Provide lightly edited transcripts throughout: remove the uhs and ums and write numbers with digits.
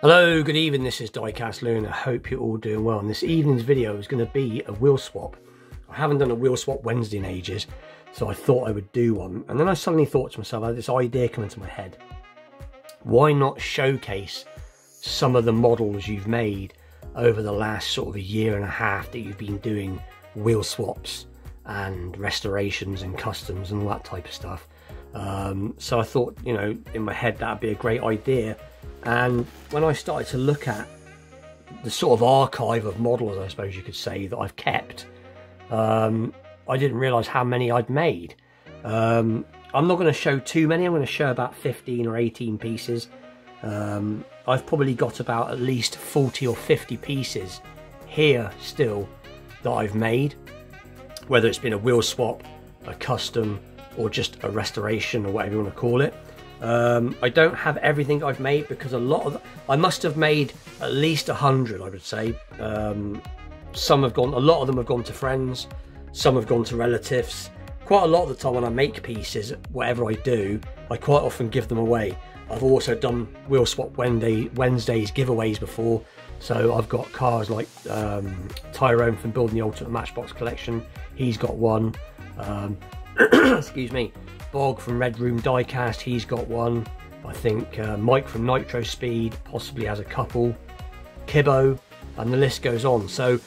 Hello, good evening, this is Diecast Loon. I hope you're all doing well. And this evening's video is going to be a wheel swap. I haven't done a wheel swap Wednesday in ages, so I thought I would do one. And then I suddenly thought to myself, I had this idea come into my head. Why not showcase some of the models you've made over the last sort of a year and a half that you've been doing wheel swaps and restorations and customs and all that type of stuff. So I thought, you know, in my head that'd be a great idea. And when I started to look at the sort of archive of models, I suppose you could say, that I've kept, I didn't realise how many I'd made. I'm not going to show too many. I'm going to show about 15 or 18 pieces. I've probably got about at least 40 or 50 pieces here still that I've made, whether it's been a wheel swap, a custom, or just a restoration, or whatever you want to call it. I don't have everything I've made because a lot of I must have made at least 100, I would say. Some have gone, a lot of them have gone to friends, some have gone to relatives. Quite a lot of the time when I make pieces, whatever I do, I quite often give them away. I've also done wheel swap Wednesdays giveaways before, so I've got cars like Tyrone from Building the Ultimate Matchbox Collection, he's got one. Excuse me, Bog from Red Room Diecast, he's got one. I think Mike from Nitro Speed possibly has a couple. Kibbo, and the list goes on. So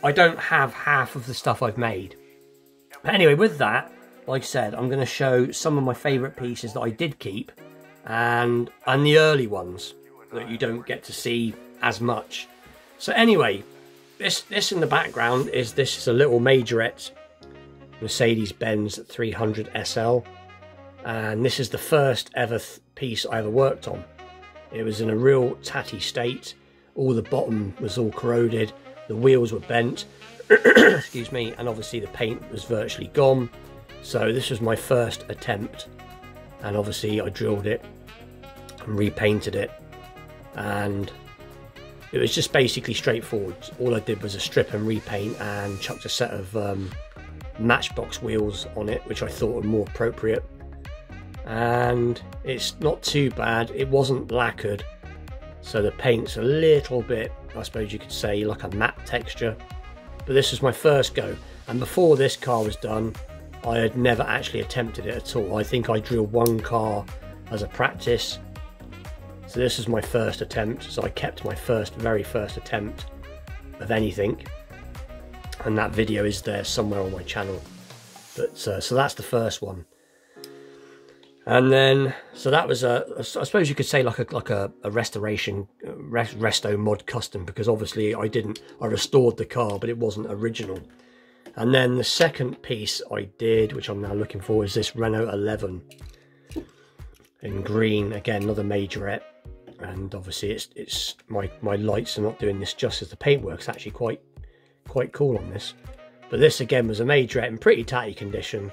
I don't have half of the stuff I've made. But anyway, with that, like I said, I'm going to show some of my favourite pieces that I did keep, and the early ones that you don't get to see as much. So anyway, this in the background is a little majorette Mercedes-Benz 300 SL, and this is the first ever piece I ever worked on. It was in a real tatty state. All the bottom was all corroded, the wheels were bent, excuse me, and obviously the paint was virtually gone. So this was my first attempt, and obviously I drilled it and repainted it, and it was just basically straightforward. All I did was a strip and repaint and chucked a set of Matchbox wheels on it, which I thought were more appropriate, and it's not too bad. It wasn't lacquered, so the paint's a little bit, I suppose you could say, like a matte texture. But this was my first go, and before this car was done I had never actually attempted it at all. I think I drilled one car as a practice, so this was my first attempt. So I kept my very first attempt of anything, and that video is there somewhere on my channel. But so that's the first one. And then so that was I suppose you could say like a restoration, resto mod custom, because obviously I restored the car, but it wasn't original. And then the second piece I did, which I'm now looking for, is this Renault 11 in green. Again, another majorette, and obviously it's my lights are not doing this justice. The paintwork's actually quite cool on this, but this again was a majorette in pretty tatty condition.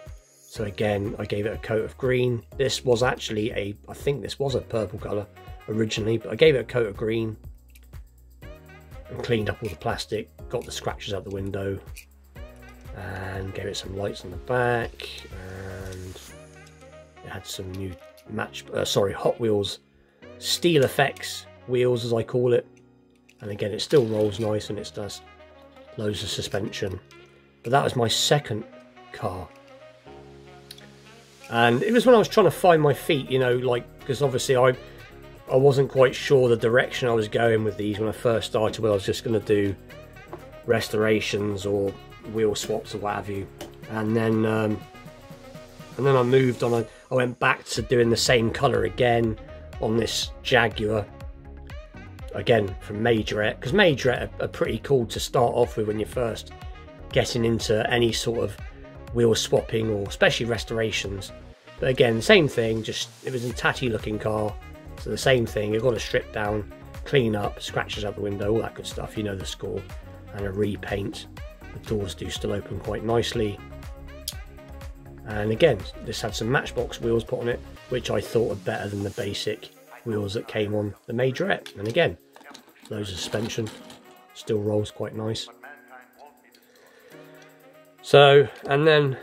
So again, I gave it a coat of green. This was actually I think this was a purple colour originally, but I gave it a coat of green and cleaned up all the plastic, got the scratches out the window, and gave it some lights on the back, and it had some new Hot Wheels Steel Effects wheels, as I call it, and again it still rolls nice, and it does loads of suspension. But that was my second car, and it was when I was trying to find my feet, you know, like, because obviously I wasn't quite sure the direction I was going with these when I first started, whether I was just going to do restorations or wheel swaps or what have you. And then I moved on. I went back to doing the same colour again on this Jaguar, again from majorette, because majorette are pretty cool to start off with when you're first getting into any sort of wheel swapping, or especially restorations. But again, same thing, just it was a tatty looking car, so the same thing. You've got to strip down, clean up, scratches out the window, all that good stuff, you know the score, and a repaint. The doors do still open quite nicely, and again this had some Matchbox wheels put on it, which I thought were better than the basic wheels that came on the majorette. And again, loads of suspension, still rolls quite nice. So, and then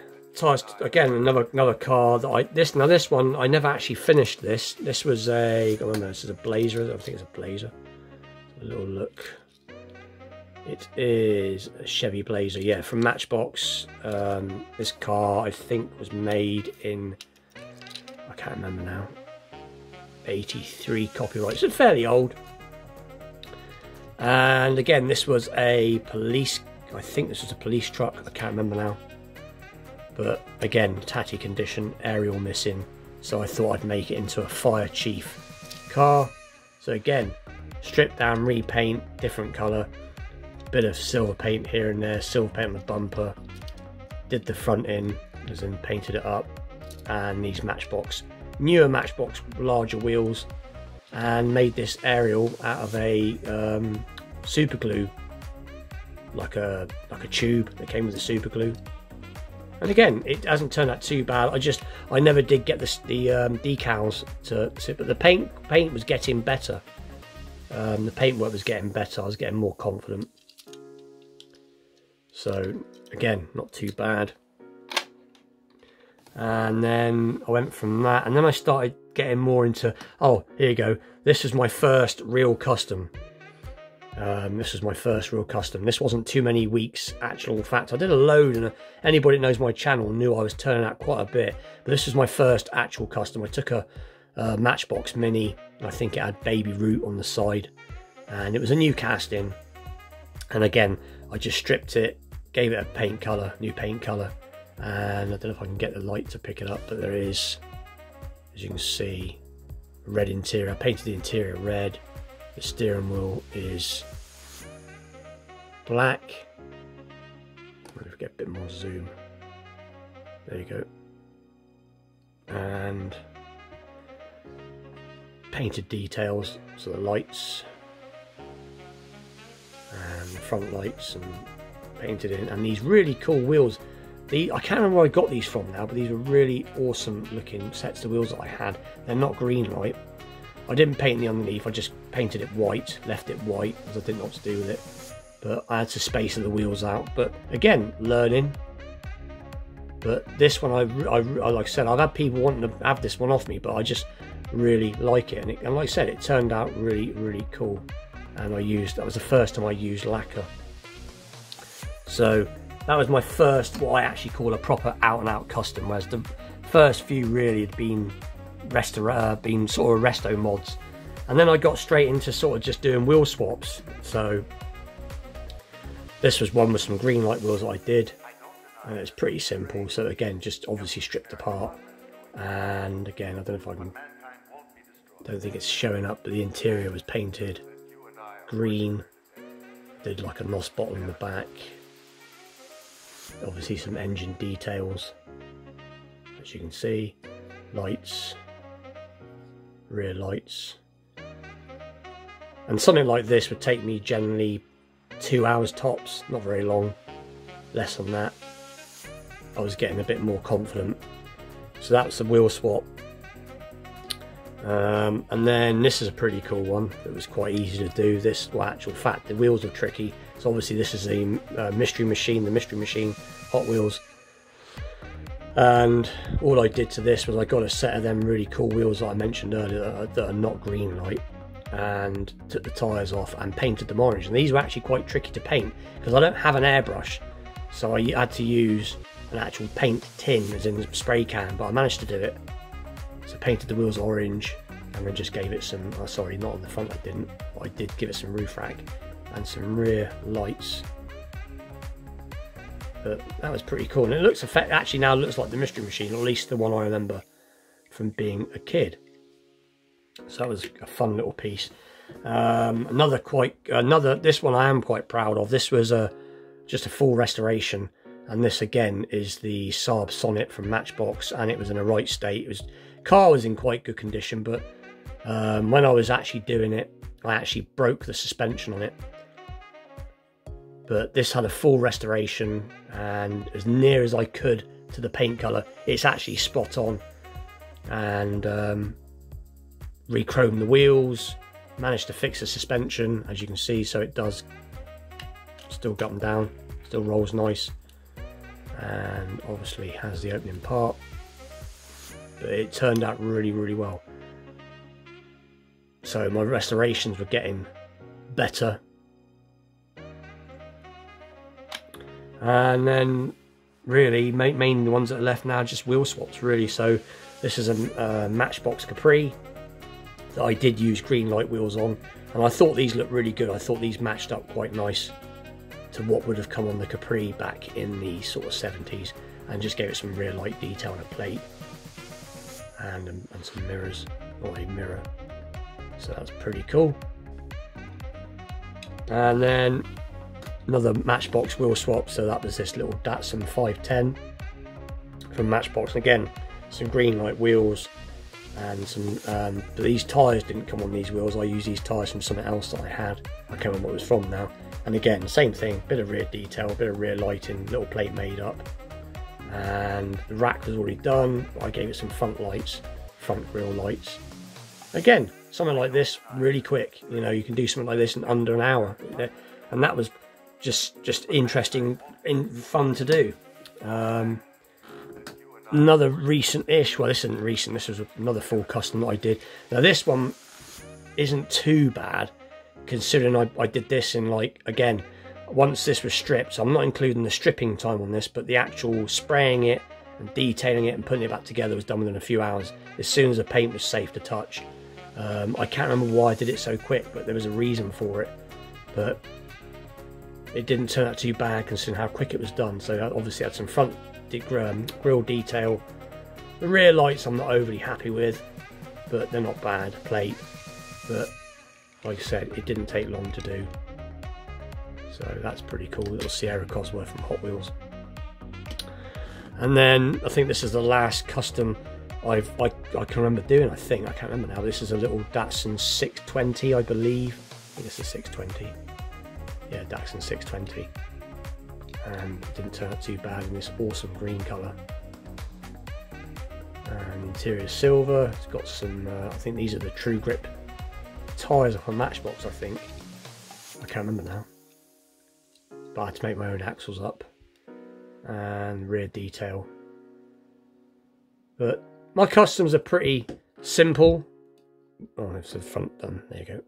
again another car that this one I never actually finished. This was this is a Blazer. I think it's a Blazer. a little look. It is a Chevy Blazer, yeah, from Matchbox. This car I think was made in, I can't remember now, 83 copyright, so fairly old. And again, this was a police, I think this was a police truck, I can't remember now. But again, tatty condition, aerial missing, so I thought I'd make it into a fire chief car. So again, strip down, repaint, different colour, bit of silver paint here and there, silver paint on the bumper, did the front in, as in painted it up, and these Matchbox, newer Matchbox larger wheels, and made this aerial out of a super glue, like a tube that came with the super glue. And again, it hasn't turned out too bad. I never did get the decals to sit, but the paint was getting better. The paintwork was getting better. I was getting more confident. So again, not too bad. And then I went from that, and then I started getting more into, oh, here you go. This was my first real custom. This was my first real custom. This wasn't too many weeks, actual fact. I did a load, and anybody that knows my channel knew I was turning out quite a bit. But this was my first actual custom. I took a Matchbox Mini, I think it had Baby Root on the side, and it was a new casting. And again, I just stripped it, gave it a paint colour, new paint colour, and I don't know if I can get the light to pick it up, but there is, as you can see, red interior. I painted the interior red. The steering wheel is black. I'm going to get a bit more zoom. There you go. And painted details, so the lights and the front lights, and painted in, and these really cool wheels. I can't remember where I got these from now, but these are really awesome looking sets of wheels that I had. They're not green light. I didn't paint the underneath, I just painted it white, left it white because I didn't know what to do with it. But I had to space the wheels out. But again, learning. But this one, I like I said, I've had people wanting to have this one off me, but I just really like it. And like I said, it turned out really, really cool. And that was the first time I used lacquer. So that was my first, what I actually call a proper out and out custom, whereas the first few really had been sort of resto mods. And then I got straight into sort of just doing wheel swaps. So this was one with some green light wheels that I did, and it's pretty simple. So again, just obviously stripped apart, and again, I don't know if I can, don't think it's showing up, but the interior was painted green. Did like a NOS bottle in the back, obviously some engine details, as you can see, lights, rear lights. And something like this would take me generally 2 hours tops, not very long, less than that. I was getting a bit more confident. So that's the wheel swap. And then this is a pretty cool one. It was quite easy to do. This, well, actual fact, the wheels are tricky. So obviously this is a Mystery Machine, the Mystery Machine Hot Wheels. And all I did to this was I got a set of them really cool wheels that I mentioned earlier that are not green light, and took the tyres off and painted them orange. And these were actually quite tricky to paint because I don't have an airbrush, so I had to use an actual paint tin, as in a spray can, but I managed to do it. So painted the wheels orange, and then just gave it some, oh sorry, not on the front I didn't, but I did give it some roof rack and some rear lights. But that was pretty cool, and it looks actually now looks like the Mystery Machine, or at least the one I remember from being a kid. So that was a fun little piece. This one I am quite proud of. This was just a full restoration, and this again is the Saab Sonnet from Matchbox, and it was in a right state. Car was in quite good condition, but when I was actually doing it, I actually broke the suspension on it. But this had a full restoration, and as near as I could to the paint colour, it's actually spot on. And re-chromed the wheels, managed to fix the suspension, as you can see, so it does still got them down, still rolls nice, and obviously has the opening part. But it turned out really, really well. So my restorations were getting better. And then really mainly the ones that are left now just wheel swaps really. So this is a Matchbox Capri that I did use green light wheels on, and I thought these looked really good. I thought these matched up quite nice to what would have come on the Capri back in the sort of 70s, and just gave it some real light detail on a plate and some mirrors, or a mirror. So that's pretty cool. And then another Matchbox wheel swap, so that was this little Datsun 510 from Matchbox. And again, some green light wheels and some but these tyres didn't come on these wheels. I used these tyres from something else that I had. I can't remember what it was from now. And again, same thing, bit of rear detail, bit of rear lighting, little plate made up. And the rack was already done. I gave it some front lights, front grille lights. Again, something like this really quick. You know, you can do something like this in under an hour, and that was just interesting and fun to do. Another recent-ish, well, this isn't recent, this was another full custom that I did. Now this one isn't too bad, considering I did this in, like, again, once this was stripped, so I'm not including the stripping time on this, but the actual spraying it and detailing it and putting it back together was done within a few hours, as soon as the paint was safe to touch. I can't remember why I did it so quick, but there was a reason for it. But it didn't turn out too bad considering how quick it was done. So I obviously had some front grille detail. The rear lights I'm not overly happy with, but they're not bad. Plate, but like I said, it didn't take long to do. So that's pretty cool. Little Sierra Cosworth from Hot Wheels. And then I think this is the last custom I can remember doing. I can't remember now. This is a little Datsun 620, I believe. I think it's a 620. Yeah, Datsun 620. And it didn't turn out too bad in this awesome green colour. And interior silver. It's got some, I think these are the True Grip tyres off a Matchbox, I think. I can't remember now. But I had to make my own axles up. And rear detail. But my customs are pretty simple. Oh, it's the front done. There you go.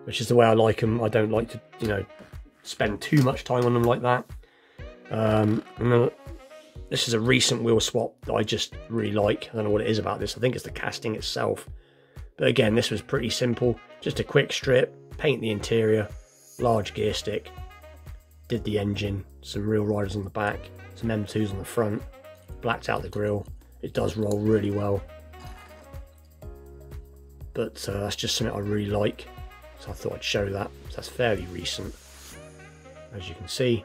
Which is the way I like them. I don't like to, you know, spend too much time on them like that. And then this is a recent wheel swap that I just really like. I don't know what it is about this. I think it's the casting itself. But again, this was pretty simple. Just a quick strip, paint the interior, large gear stick, did the engine, some real riders on the back, some M2s on the front, blacked out the grille. It does roll really well. But that's just something I really like. So I thought I'd show that. So that's fairly recent, as you can see.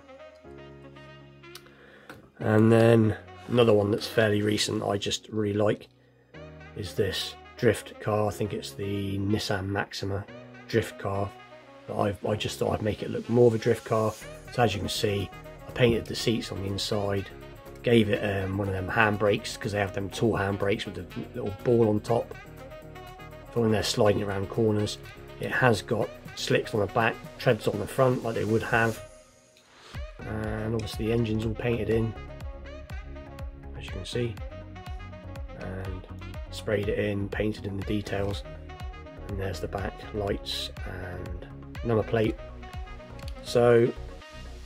And then another one that's fairly recent I just really like is this drift car. I think it's the Nissan Maxima drift car. But I just thought I'd make it look more of a drift car. So as you can see, I painted the seats on the inside, gave it one of them handbrakes, because they have them tall handbrakes with the little ball on top for when they're sliding around corners. It has got slicks on the back, treads on the front like they would have, and obviously the engine's all painted in, as you can see, and sprayed it in, painted in the details. And there's the back lights and number plate. So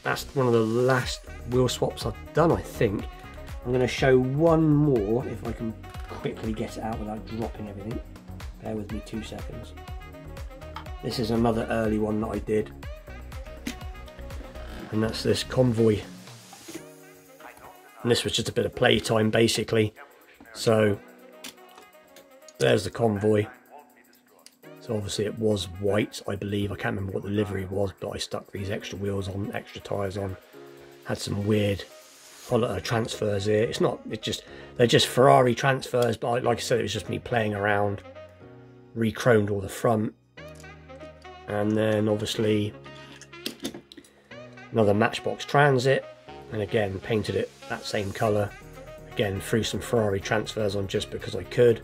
that's one of the last wheel swaps I've done, I think. I'm going to show one more if I can quickly get it out without dropping everything. Bear with me 2 seconds. This is another early one that I did, and that's this Convoy. And this was just a bit of playtime basically. So there's the Convoy. So obviously it was white, I believe. I can't remember what the livery was, but I stuck these extra wheels on, extra tyres on. Had some weird transfers here. They're just Ferrari transfers, but like I said, it was just me playing around. Re-chromed all the front. And then obviously another Matchbox Transit, and again painted it that same colour. Again threw some Ferrari transfers on just because I could.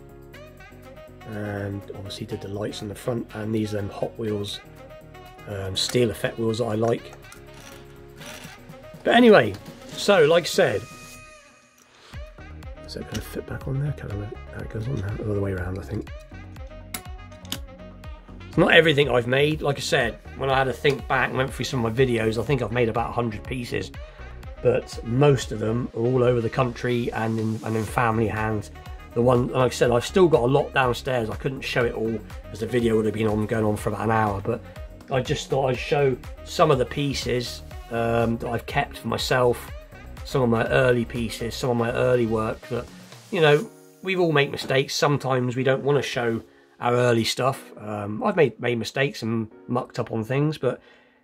And obviously did the lights on the front, and these are them Hot Wheels steel effect wheels that I like. But anyway, so like I said, is it going to fit back on there? How it goes on now? The other way around, I think. Not everything I've made. Like I said, when I had to think back and went through some of my videos, I think I've made about 100 pieces. But most of them are all over the country and in family hands. The one, like I said, I've still got a lot downstairs. I couldn't show it all as the video would have been going on for about an hour. But I just thought I'd show some of the pieces that I've kept for myself. Some of my early pieces, some of my early work that, you know, we've all made mistakes. Sometimes we don't want to show our early stuff. I've made mistakes and mucked up on things, but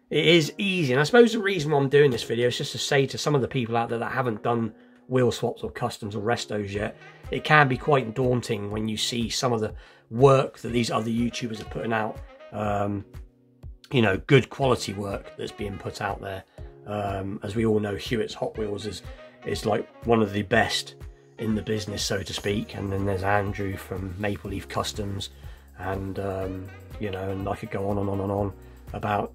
it is easy. And I suppose the reason why I'm doing this video is just to say to some of the people out there that haven't done wheel swaps or customs or restos yet, it can be quite daunting when you see some of the work that these other YouTubers are putting out. You know, good quality work that's being put out there. As we all know, Hewitt's Hot Wheels is like one of the best in the business, so to speak. And then there's Andrew from Maple Leaf Customs, and you know, and I could go on and on and on about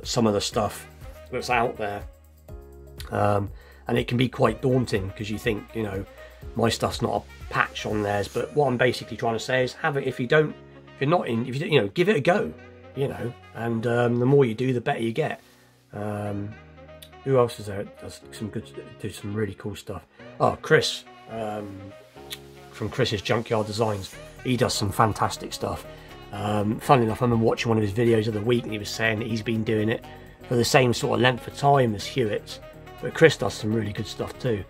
some of the stuff that's out there. And it can be quite daunting because you think, you know, my stuff's not a patch on theirs. But what I'm basically trying to say is, have it. If you know, give it a go. You know, and the more you do, the better you get. Who else is there? Does some really cool stuff. Oh, Chris from Chris's Junkyard Designs. He does some fantastic stuff. Funnily enough, I remember watching one of his videos of the week, and he was saying that he's been doing it for the same sort of length of time as Hewitt's. But Chris does some really good stuff too.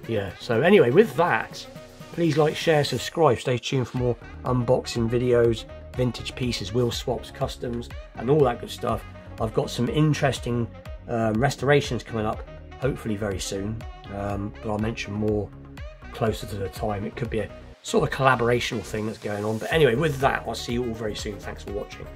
Yeah. So anyway, with that, please like, share, subscribe. Stay tuned for more unboxing videos, vintage pieces, wheel swaps, customs, and all that good stuff. I've got some interesting restorations coming up, hopefully very soon, but I'll mention more closer to the time. It could be a sort of collaborational thing that's going on. But anyway, with that, I'll see you all very soon. Thanks for watching.